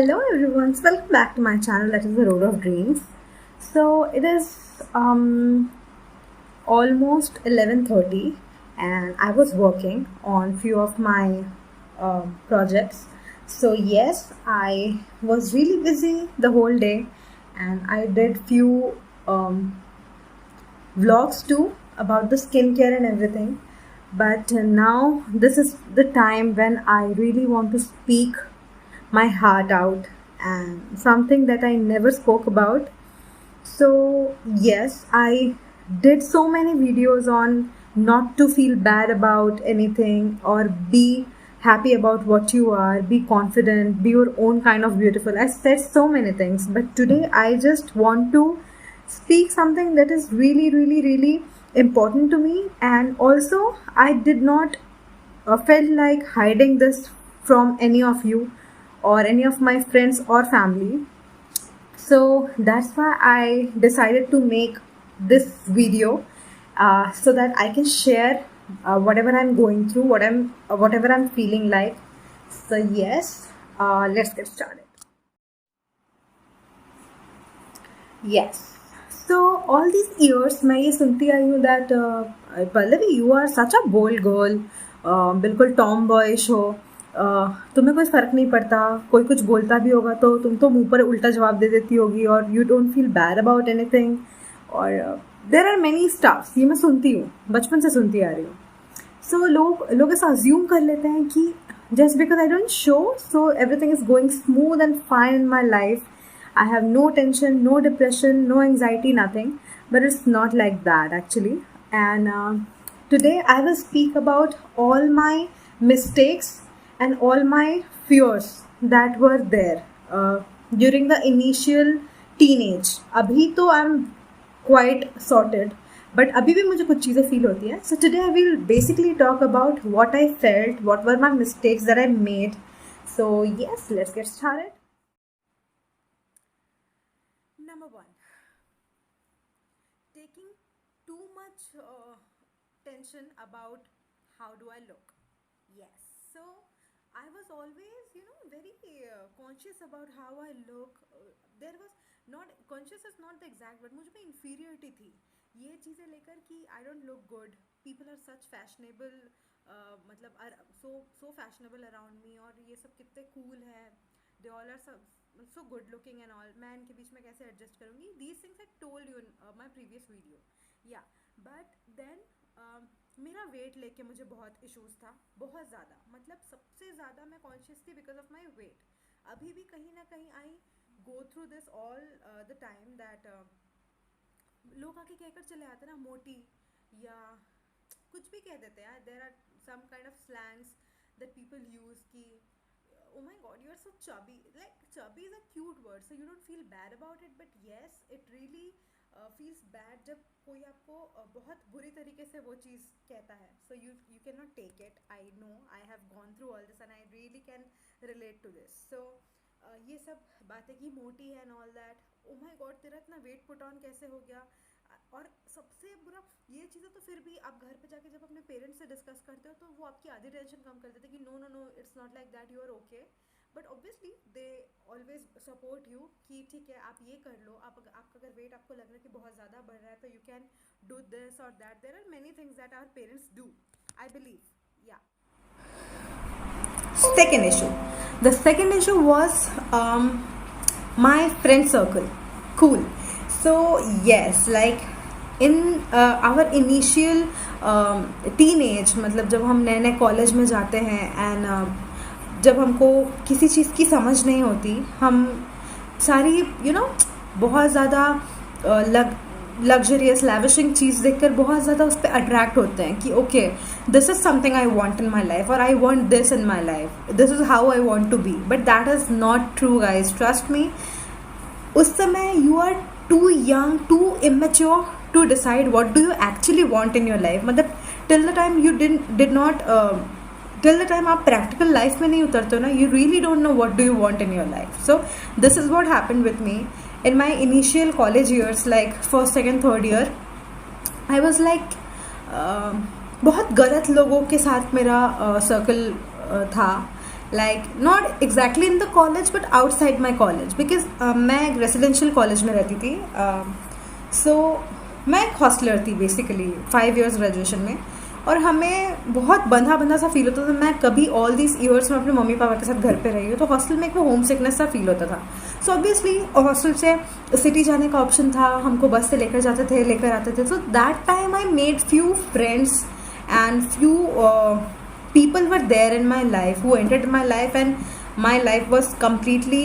Hello everyone, welcome back to my channel that is the Road of Dreams. So it is almost 11:30 and I was working on few of my projects. So yes, I was really busy the whole day and I did few vlogs too about the skincare and everything. But now this is the time when I really want to speak my heart out and something that I never spoke about. So, yes, I did so many videos on not to feel bad about anything or be happy about what you are, be confident, be your own kind of beautiful. I said so many things, but today I just want to speak something that is really, really, really important to me. And also, I did not felt like hiding this from any of you or any of my friends or family. So that's why I decided to make this video so that I can share whatever I'm going through, whatever I'm feeling like. So yes, let's get started. Yes. So all these years मैं ये सुनती आई हूँ that Pallavi you are such a bold girl, बिल्कुल Tom boyish हो, तुम्हें कोई फ़र्क नहीं पड़ता, कोई कुछ बोलता भी होगा तो तुम तो मुंह पर उल्टा जवाब दे देती होगी और you don't feel bad about anything और देर आर मैनी स्टाफ्स. ये मैं सुनती हूँ, बचपन से सुनती आ रही हूँ. सो लोग ऐसा अज्यूम कर लेते हैं कि just because I don't show so everything is going smooth and fine in my life. I have no tension, no depression, no anxiety, nothing. But it's not like that actually. And today I will speak about all my mistakes and all my fears that were there during the initial teenage. अभी तो I'm quite sorted, but अभी भी मुझे कुछ चीज़ें feel होती हैं. So today I will basically talk about what I felt, what were my mistakes that I made. So yes, let's get started. Number one, taking too much tension about how do I look. Yes, so I was always, very conscious about how I look. There was not conscious is not the exact word. मुझे में inferiority थी ये चीज़ें लेकर कि I don't look good. People are such fashionable, मतलब are so fashionable around me और ये सब कितने cool है. They all are so good looking and all. मैं इनके बीच में कैसे adjust करूँगी? These things I told you in my previous video. Yeah, but then मेरा weight लेके मुझे बहुत issues था, बहुत ज़्यादा. मतलब सबसे ज़्यादा मैं conscious थी because of my weight. अभी भी कहीं ना कहीं I go through this all the time that लोग आके कहकर चले आते ना मोटी या कुछ भी कह देते हैं. There are some kind of slangs that people use कि oh my god, you are so chubby. Like chubby is a cute word, so you don't feel bad about it, but yes, it really feels bad जब कोई आपको बहुत बुरी तरीके से वो चीज़ कहता है. So you cannot take it. I know, I have gone through all this and I really can relate to this. So ये सब बातें कि मोटी है and all that. Oh my god, तेरा इतना weight put on कैसे हो गया. और सबसे बुरा ये चीज़ें तो फिर भी आप घर पे जाके जब अपने पेरेंट्स से डिस्कस करते हो तो वो आपकी आधी टेंशन कम कर देते कि no it's not like that, you are okay. But obviously they always support you कि ठीक है आप ये कर लो. आपका अगर वेट आपको लग रहा है कि बहुत ज़्यादा बढ़ रहा है तो यू कैन डू दिस और that. There are many things that our parents do, I believe. या second issue, the second issue was my friend circle. Cool. So yes, like in our initial teenage, मतलब जब हम नए नए college में जाते हैं एंड जब हमको किसी चीज़ की समझ नहीं होती, हम सारी बहुत ज़्यादा लग्जरियस लैविशिंग चीज़ देखकर बहुत ज़्यादा उस पर अट्रैक्ट होते हैं कि okay this is something I want in my life और I want this in my life, this is how I want to be. But that is not true guys, trust me. उस समय you are too young, too immature to decide what do you actually want in your life. मतलब till the time you did not till the time आप practical life में नहीं उतरते हो ना, you really don't know what do you want in your life. So this is what happened with me in my initial college years, like first, second, third year. I was like बहुत गलत लोगों के साथ मेरा circle था like not exactly in the college but outside my college, because मैं एक residential college में रहती थी. सो मैं एक हॉस्टलर थी बेसिकली 5 years ग्रेजुएशन में, और हमें बहुत बंधा बंधा सा फील होता था. मैं कभी ऑल दिस ईयर्स में अपने मम्मी पापा के साथ घर पे रही हूँ, तो हॉस्टल में एक वो होम सिकनेस सा फील होता था. सो ऑब्वियसली हॉस्टल से सिटी जाने का ऑप्शन था, हमको बस से लेकर जाते थे, लेकर आते थे. सो that time I made few friends and few people were there in my life who entered my life, and my life was completely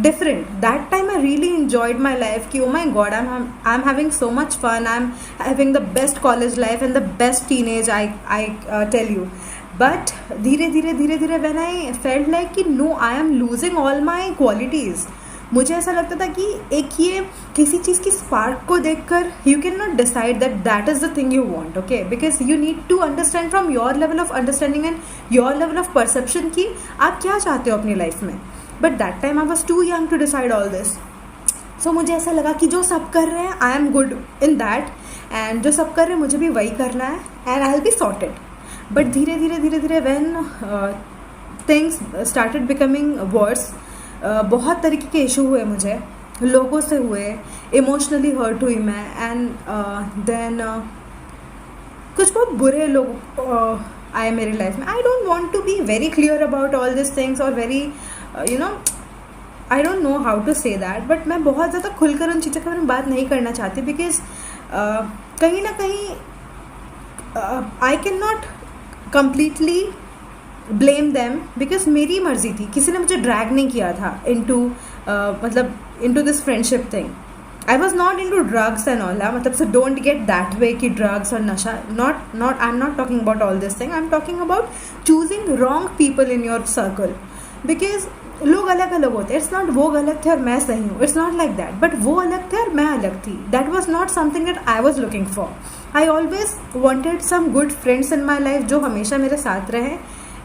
different. That time I really enjoyed my life ki, oh my god, I'm having so much fun, I'm having the best college life and the best teenage, I tell you. But धीरे धीरे when I felt like कि no, I am losing all my qualities. मुझे ऐसा लगता था कि एक ये किसी चीज़ की स्पार्क को देखकर you can not decide that that is the thing you want, okay, because you need to understand from your level of understanding and your level of perception कि आप क्या चाहते हो अपनी लाइफ में. But that time I was too young to decide all this. So मुझे ऐसा लगा कि जो सब कर रहे हैं I am good in that, and जो सब कर रहे हैं मुझे भी वही करना है, and I will be sorted. But धीरे धीरे when things started becoming worse, बहुत तरीके के इशू हुए मुझे, लोगों से हुए, इमोशनली हर्ट हुई मैं, एंड देन कुछ बहुत बुरे लोग आए मेरी लाइफ में. I don't want to be very clear about all this things और very I don't know how to say that, but मैं बहुत ज़्यादा खुलकर उन चीज़ों के बारे में बात नहीं करना चाहती, बिकॉज कहीं ना कहीं आई can not completely blame them, because मेरी मर्जी थी, किसी ने मुझे ड्रैग नहीं किया था इनटू मतलब into this friendship thing. I was not into drugs and all, मतलब so don't get that way कि ड्रग्स और नशा, not I am not talking about all this thing, I am talking about choosing wrong people in your circle. Because लोग अलग अलग होते हैं, it's not वो गलत थे और मैं सही हूँ, it's not like that, but वो अलग थे और मैं अलग थी. That was not something that I was looking for. I always wanted some good friends in my life जो हमेशा मेरे साथ रहे,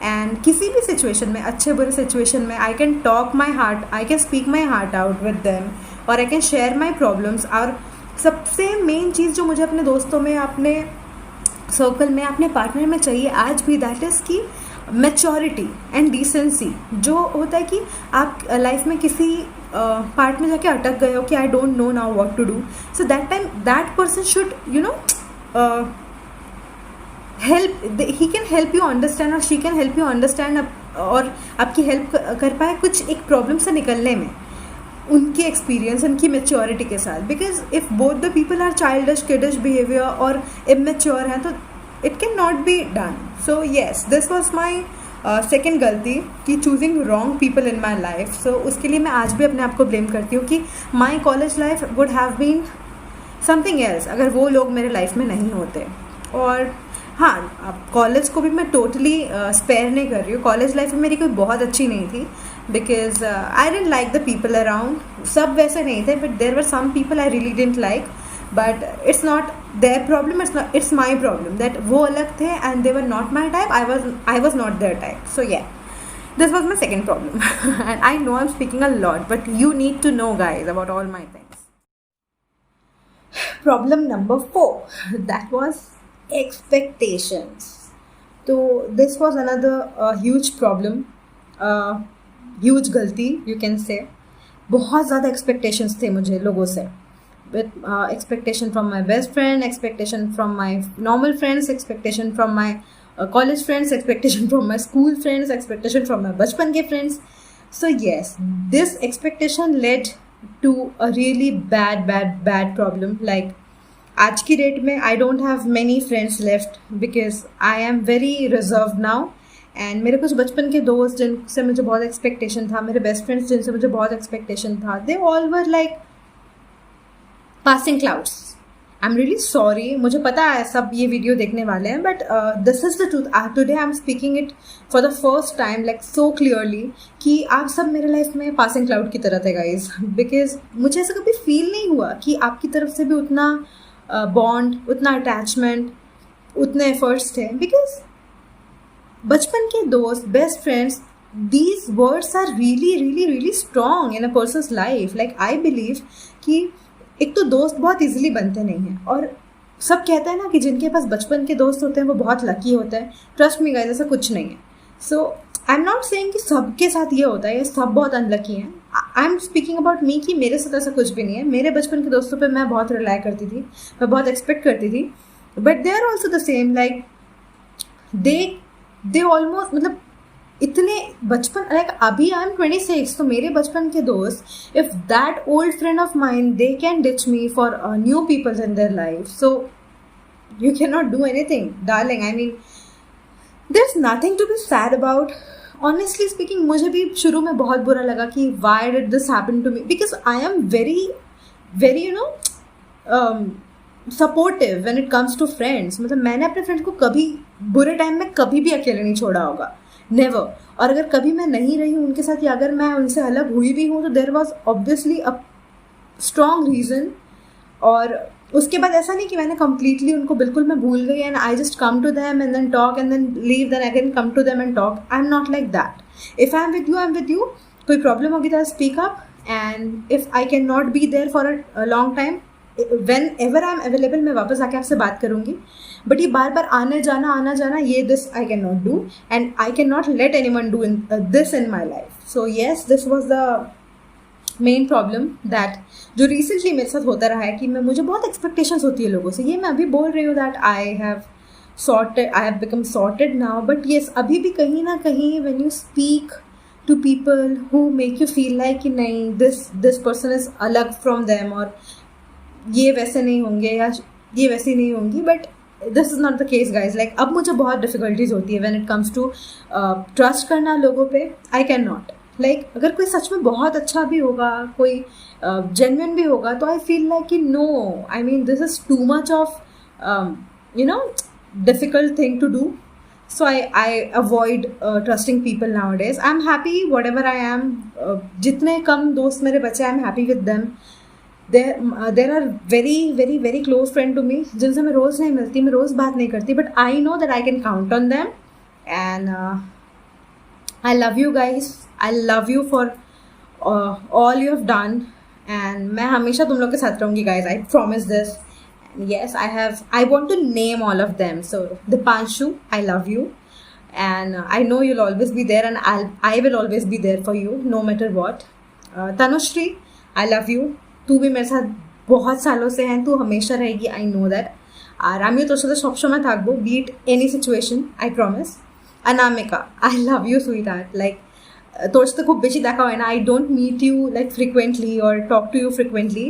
एंड किसी भी सिचुएशन में, अच्छे बुरे सिचुएशन में, I can talk my heart, I can speak my heart out with them, और I can share my problems. और सबसे मेन चीज़ जो मुझे अपने दोस्तों में, अपने सर्कल में, अपने पार्टनर में चाहिए आज भी, दैट इज़ की मैच्योरिटी एंड डिसेंसी. जो होता है कि आप लाइफ में किसी पार्ट में जाके अटक गए हो कि I don't know now what to do, so that time that person should help, he can help you understand और she can help you understand, और आपकी हेल्प कर पाए कुछ एक प्रॉब्लम से निकलने में, उनकी एक्सपीरियंस, उनकी मेच्योरिटी के साथ. Because if both the people are childish, kiddish behaviour और इमेच्योर हैं, तो it can not be done. So yes, this was my second गलती कि choosing wrong people in my life. So उसके लिए मैं आज भी अपने आप को ब्लेम करती हूँ कि my college life would have been something else अगर वो लोग मेरे लाइफ में नहीं होते. और हाँ, अब कॉलेज को भी मैं टोटली स्पेयर नहीं कर रही हूँ. कॉलेज लाइफ में मेरी कोई बहुत अच्छी नहीं थी, because I didn't like the people around. सब वैसे नहीं थे, but there were some people I really didn't like, but it's not their problem, it's my problem that वो अलग थे and they were not my type, I was not their type. So yeah, this was my second problem. And I know I'm speaking a lot, but you need to know, guys, about all my things. Problem number 4, that was expectations. So this was another huge problem, huge गलती you can say. बहुत ज़्यादा expectations थे मुझे लोगों से, with expectation from my best friend, expectation from my normal friends, expectation from my college friends, expectation from my school friends, expectation from my बचपन के friends. So yes, this expectation led to a really bad problem. Like आज की date में I don't have many friends left, because I am very reserve now. And मेरे कुछ बचपन के दोस्त जिनसे मुझे बहुत एक्सपेक्टेशन था, मेरे बेस्ट फ्रेंड्स जिनसे मुझे बहुत एक्सपेक्टेशन था, they all were like passing clouds. I am really sorry, मुझे पता है सब ये वीडियो देखने वाले हैं, but this is the truth. Today I am speaking it for the first time like so clearly कि आप सब मेरे लाइफ में पासिंग क्लाउड की तरह थे गाइज. बिकॉज मुझे ऐसा कभी फील नहीं हुआ कि आपकी तरफ से भी उतना बॉन्ड, उतना अटैचमेंट, उतने एफर्ट्स थे. बिकॉज बचपन के दोस्त, best friends, these words are really strong in a person's life. Like I believe कि एक तो दोस्त बहुत इजीली बनते नहीं हैं, और सब कहते हैं ना कि जिनके पास बचपन के दोस्त होते हैं वो बहुत लकी होते हैं. ट्रस्ट मी गाइस, ऐसा कुछ नहीं है. सो आई एम नॉट सेइंग कि सबके साथ ये होता है, ये सब बहुत अनलकी हैं. I am speaking about me कि मेरे साथ ऐसा कुछ भी नहीं है. मेरे बचपन के दोस्तों पे मैं बहुत रिलाई करती थी, मैं बहुत एक्सपेक्ट करती थी, but they are also the same. Like they they almost, मतलब इतने बचपन, लाइक अभी आई एम 26, तो मेरे बचपन के दोस्त, if that old friend of mine they can ditch me for new peoples in their life, so you cannot do anything, darling. I mean, there's nothing to be sad about. Honestly speaking, मुझे भी शुरू में बहुत बुरा लगा कि why did this happen to me, because I am very supportive when it comes to friends. मतलब मैंने अपने फ्रेंड्स को कभी बुरे टाइम में कभी भी अकेले नहीं छोड़ा होगा, never. और अगर कभी मैं नहीं रही हूँ उनके साथ, या अगर मैं उनसे अलग हुई भी हूँ, तो there was obviously a strong reason. और उसके बाद ऐसा नहीं कि मैंने कम्प्लीटली उनको बिल्कुल मैं भूल गई and I just come to them and then talk and then leave, then again come to them and talk. I am not like that. If I am with you, I am with you. कोई problem होगी तो I speak up, and if I can not be there for a long time, whenever I am available, मैं वापस आके आपसे बात करूँगी. But ये बार बार आना जाना, ये this I can not do, and I can not let any one do this in my life. So yes, this was the main problem that जो रिसेंटली मेरे साथ होता रहा है कि मुझे बहुत एक्सपेक्टेशंस होती है लोगों से. ये मैं अभी बोल रही हूँ that I have become sorted now, but yes, अभी भी कहीं ना कहीं when you speak to people who make you feel like कि नहीं, दिस पर्सन इज अलग फ्रॉम देम, और ये वैसे नहीं होंगे या ये वैसी नहीं होंगी, but this is not the case guys. Like अब मुझे बहुत डिफिकल्टीज होती है when it comes to trust करना लोगों पे. आई कैन नॉट. लाइक अगर कोई सच में बहुत अच्छा भी होगा, कोई जेन्युइन भी होगा, तो आई फील लाइक कि no, I mean this is too much of difficult thing to do. So I avoid trusting people nowadays. I am happy whatever I am. जितने कम दोस्त मेरे बचे, I am happy with them. There are very close friend to me, जिनसे मैं रोज़ नहीं मिलती, मैं रोज़ बात नहीं करती, but I know that I can count on them. And I love you guys. I love you for all you have done. And मैं हमेशा तुम लोग के साथ रहूँगी guys. I promise this. And yes, I want to name all of them. So Dipanshu, I love you. And I know you'll always be there, and I will always be there for you no matter what. Tanushri, I love you. तू भी मेरे साथ बहुत सालों से है, तू हमेशा रहेगी. I know that. আর আমিও তোর সাথে সবসময় থাকবো, be it any situation, I promise. Anamika, I love you, sweetheart. Like, তোর সাথে খুব বেশি দেখা হয় না. I don't meet you like frequently or talk to you frequently,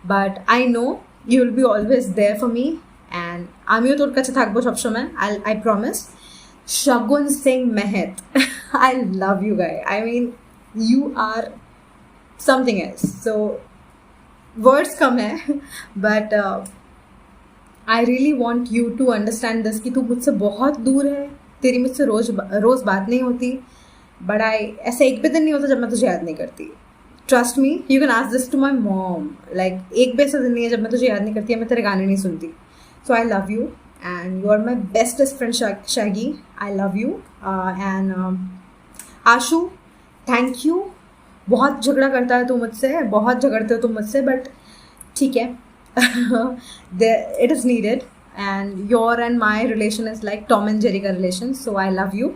but I know you will be always there for me, and আমিও তোর কাছে থাকবো সবসময়. I promise. Shagun Singh Mehet, I love you guys. I mean, you are something else. So words कम है, but I really want you to understand this कि तू मुझसे बहुत दूर है, तेरी मुझसे रोज़ बात नहीं होती, बट ऐसा एक भी दिन नहीं होता जब मैं तुझे याद नहीं करती. Trust me, you can ask this to my mom. Like एक भी ऐसा दिन नहीं है जब मैं तुझे याद नहीं करती या मैं तेरे गाने नहीं सुनती. So I love you, and you are my bestest friend Shaggy. I love you. And Ashu, thank you. बहुत झगड़ा करता है तू मुझसे, बहुत झगड़ते हो तुम मुझसे, बट ठीक है. It is needed, and your and my relation is like Tom and Jerry ka relation, so I love you.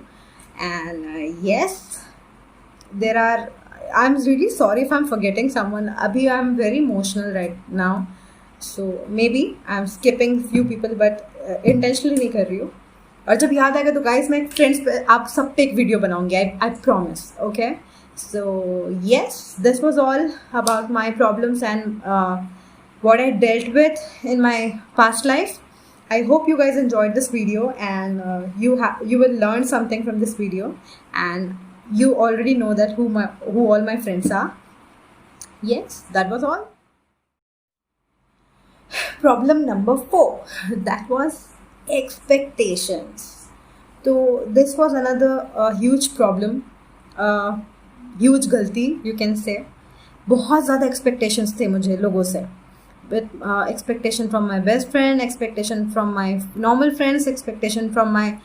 And yes, I'm really sorry if I'm forgetting someone. Abhi I'm very emotional right now, so maybe I'm skipping few people, but intentionally नहीं कर रही हूँ. और जब याद आएगा तो guys, मैं फ्रेंड्स पे आप सब पे एक वीडियो बनाऊंगी. I promise. Okay, so yes, this was all about my problems and what I dealt with in my past life. I hope you guys enjoyed this video, and you will learn something from this video, and you already know that who all my friends are. Yes, that was all. Problem number 4, that was expectations. So this was another huge problem, huge गलती you can say. बहुत ज़्यादा expectations थे मुझे लोगों से. With expectation from my best friend, expectation from my normal friends, expectation from my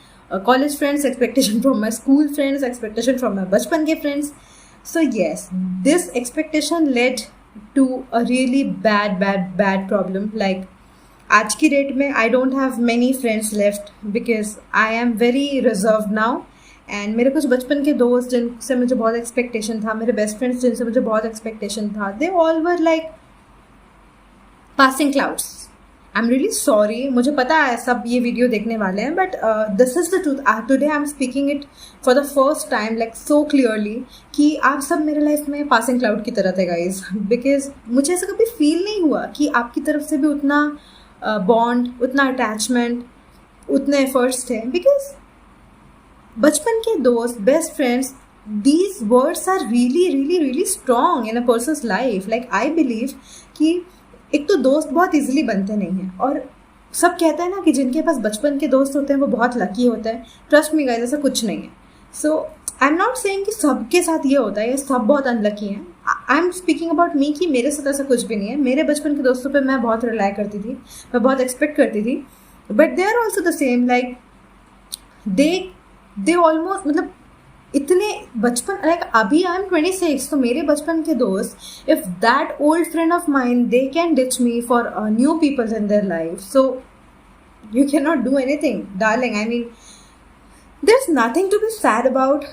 college friends, expectation from my school friends, expectation from my bachpan ke friends. So yes, this expectation led to a really bad problem. Like आज की date में I don't have many friends left because I am very reserved now, and मेरे कुछ बचपन के दोस्त जिनसे मुझे बहुत एक्सपेक्टेशन था, मेरे बेस्ट फ्रेंड्स जिनसे मुझे बहुत एक्सपेक्टेशन था, they all were like passing clouds. I am really sorry, मुझे पता है सब ये वीडियो देखने वाले हैं, but this is the truth. Today I am speaking it for the first time like so clearly कि आप सब मेरे लाइफ में पासिंग क्लाउड की तरह थे गाइज. बिकॉज मुझे ऐसा कभी फील नहीं हुआ कि आपकी तरफ से भी उतना बॉन्ड, उतना अटैचमेंट, उतने एफर्ट्स थे. बिकॉज बचपन के दोस्त, best friends, these words are really really really strong in a person's life. Like I believe कि एक तो दोस्त बहुत इजीली बनते नहीं हैं, और सब कहते हैं ना कि जिनके पास बचपन के दोस्त होते हैं वो बहुत लकी होते हैं. ट्रस्ट मी गाइस, ऐसा कुछ नहीं है. सो आई एम नॉट सेइंग कि सबके साथ ये होता है, ये सब बहुत अनलकी हैं. I am speaking about me कि मेरे साथ ऐसा कुछ भी नहीं है. मेरे बचपन के दोस्तों पे मैं बहुत रिलाई करती थी, मैं बहुत एक्सपेक्ट करती थी, but they are also the same. Like they almost, मतलब इतने बचपन, लाइक अभी आई एम 26, तो मेरे बचपन के दोस्त, if that old friend of mind they can ditch me for new peoples in their life, so you can not do anything darling. I mean there is nothing to be sad about.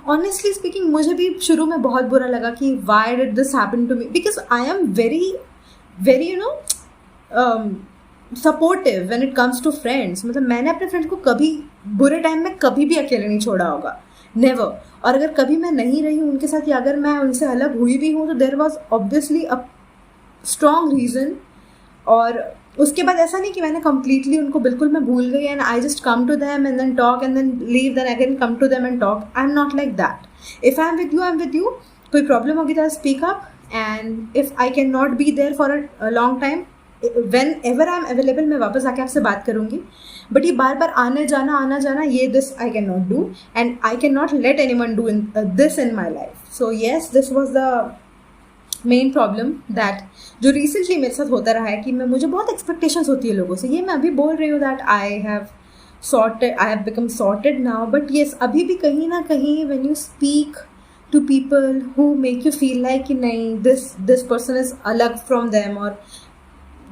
Honestly speaking, मुझे भी शुरू में बहुत बुरा लगा कि why did this happen to me, because I am very very supportive when it comes to friends. मतलब मैंने अपने फ्रेंड्स को कभी बुरे टाइम में कभी भी अकेले नहीं छोड़ा होगा, नेवर. और अगर कभी मैं नहीं रही हूँ उनके साथ, या अगर मैं उनसे अलग हुई भी हूँ, तो there was obviously a strong reason. और उसके बाद ऐसा नहीं कि मैंने कम्प्लीटली उनको बिल्कुल मैं भूल गई and I just come to them and then talk and then leave, then again come to them and talk. I am not like that. If I am with you, I am with you. कोई problem होगी तो I speak up, and if I can not be there for a long time, whenever I am available, मैं वापस आके आपसे बात करूँगी. But ये बार बार आना जाना, ये this I can not do, and I can not let any one do in this in my life. So yes, this was the main problem that जो रिसेंटली मेरे साथ होता रहा है, कि मुझे बहुत एक्सपेक्टेशंस होती है लोगों से. ये मैं अभी बोल रही हूँ that I have become sorted now, but yes, अभी भी कहीं ना कहीं when you speak to people who make you feel like कि नहीं, दिस पर्सन इज अलग फ्रॉम देम, और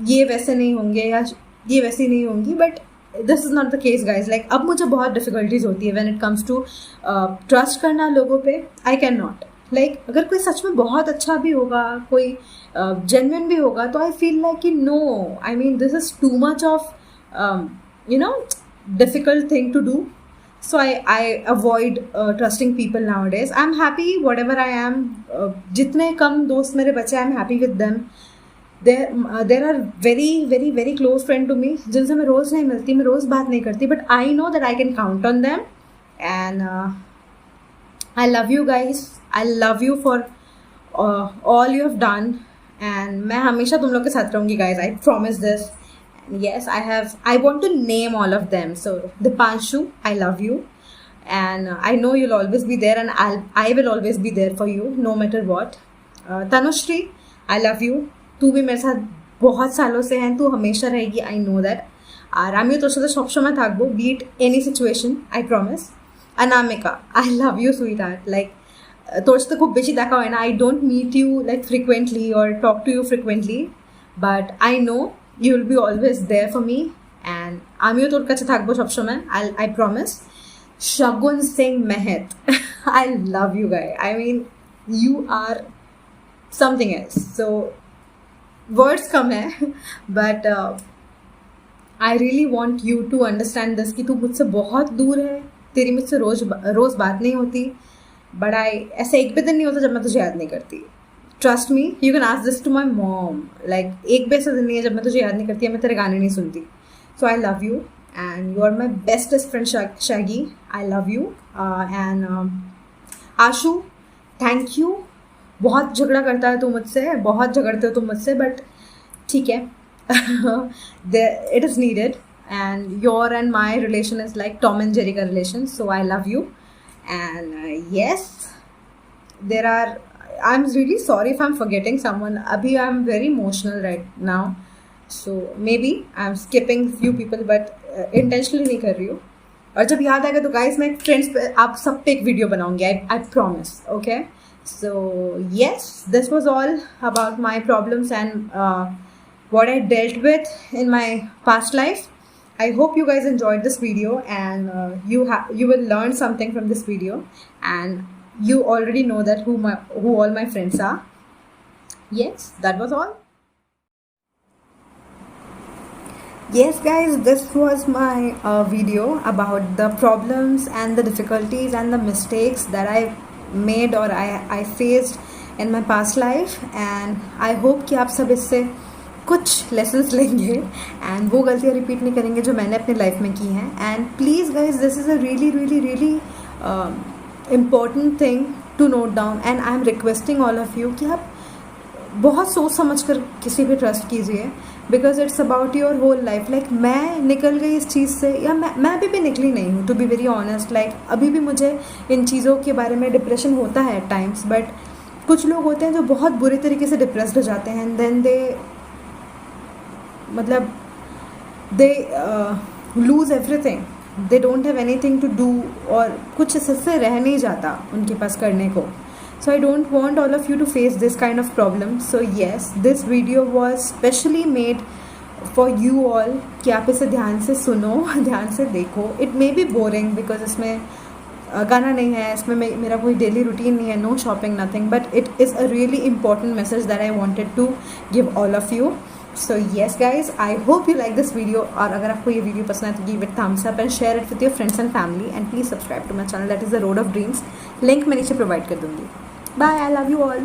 ये वैसे नहीं होंगे या ये वैसी नहीं होंगी, but this is not the case guys. Like अब मुझे बहुत डिफिकल्टीज होती है when it comes to trust करना लोगों पे. आई कैन नॉट, लाइक अगर कोई सच में बहुत अच्छा भी होगा, कोई जेन्युइन भी होगा, तो आई फील लाइक कि no, I mean this is too much of difficult thing to do. So I avoid trusting people nowadays. I'm happy whatever I am. जितने कम दोस्त मेरे बचे, I'm happy with them. There are very very very close friend to me जिनसे मैं रोज़ नहीं मिलती, मैं रोज़ बात नहीं करती, but I know that I can count on them. And I love you guys. I love you for all you have done. And मैं हमेशा तुम लोग के साथ रहूँगी guys. I promise this. Yes, I want to name all of them. So Dipanshu, I love you, and I know you'll always be there, and I will always be there for you no matter what. Tanushri, I love you. तू भी मेरे साथ बहुत सालों से है, तू हमेशा रहेगी, I know that. আর আমিও তোর সাথে সবসময় থাকবো, be it any situation, I promise. Anamika, I love you sweetheart. Like তোর সাথে খুব বেশি দেখা হয় না, I don't meet you like frequently or talk to you frequently, but I know you will be always there for me, and আমিও তোর কাছে থাকবো সবসময়, I promise. Shagun Singh Mehet, I love you guy. I mean, you are something else. So words कम है, but I really want you to understand this कि तू मुझसे बहुत दूर है, तेरी मुझसे रोज़ बात नहीं होती, but ऐसा एक भी दिन नहीं होता जब मैं तुझे याद नहीं करती. Trust me, you can ask this to my mom. Like एक भी ऐसा दिन नहीं है जब मैं तुझे याद नहीं करती, मैं तेरे गाने नहीं सुनती. So I love you, and you are my bestest friend Shaggy. I love you. And Ashu, thank you. बहुत झगड़ा करता है तू मुझसे, बहुत झगड़ते हो तुम मुझसे, बट ठीक है. It is needed, and your and my relation is like Tom and Jerry का relation. So I love you, and yes, I'm really sorry if I'm forgetting someone. Abhi I'm very emotional right now, so maybe I'm skipping few people, but intentionally नहीं कर रही हूँ. और जब याद आएगा तो guys मैं friends पे आप सब पे एक वीडियो बनाऊँगी, I promise. Okay, so yes, this was all about my problems and what I dealt with in my past life. I hope you guys enjoyed this video, and you will learn something from this video, and you already know that who all my friends are. Yes, that was all. Yes, guys, this was my video about the problems and the difficulties and the mistakes that I made or I faced in my past life, and I hope कि आप सब इससे कुछ lessons लेंगे and वो गलतियाँ repeat नहीं करेंगे जो मैंने अपनी life में की हैं. And please guys, this is a really important thing to note down, and I am requesting all of you कि आप बहुत सोच समझ कर किसी पे ट्रस्ट कीजिए, because it's about your whole life. Like मैं निकल गई इस चीज़ से, या मैं अभी भी निकली नहीं हूँ, to be very honest. Like अभी भी मुझे इन चीज़ों के बारे में डिप्रेशन होता है एट टाइम्स, बट कुछ लोग होते हैं जो बहुत बुरे तरीके से डिप्रेस्ड हो जाते हैं, एंड देन दे मतलब they lose everything, they don't have anything to do, और कुछ इससे रह नहीं जाता उनके पास करने को. So I don't want all of you to face this kind of problem. So yes, this video was specially made for you all कि आप इसे ध्यान से सुनो, ध्यान से देखो. It may be boring because इसमें गाना नहीं है, इसमें मेरा कोई डेली रूटीन नहीं है, no shopping, nothing, but it is a really important message that I wanted to give all of you. So yes guys, I hope you like this video, और अगर आपको ये वीडियो पसंद है तो give it thumbs up and share it with your friends and family, and please subscribe to my channel, that is the Road of Dreams. Link मैं नीचे provide कर दूँगी. Bye, I love you all.